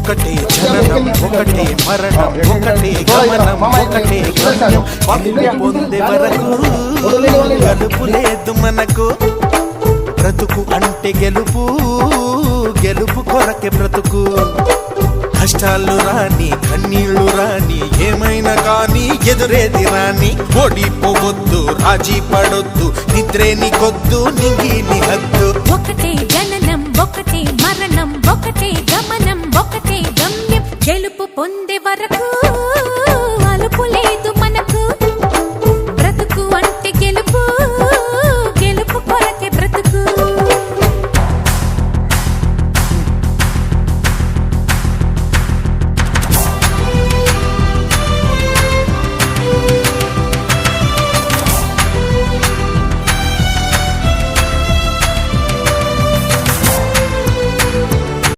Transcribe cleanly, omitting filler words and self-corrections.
ఒకటే జననం ఒకటే మరణం ఒకటే గమనం ఒకటే గమ్యం పక్కు పొందే వరకు గలుపు లేదు మనకు బ్రతుకు అంటే గెలుపు గెలుపు కొరకే బ్రతుకు కష్టాలు రాని కన్నీళ్లు రాని ఏమైనా కానీ ఎదురేది రాని ఓడిపోవద్దు రాజీ పడొద్దు నిద్రేని కొద్దు నింగిని హద్దు ఒకటే జననం ఒకటే మరణం ఒకటే గమనం ఒకటే గమ్యం గెలుపు పొందే వరకు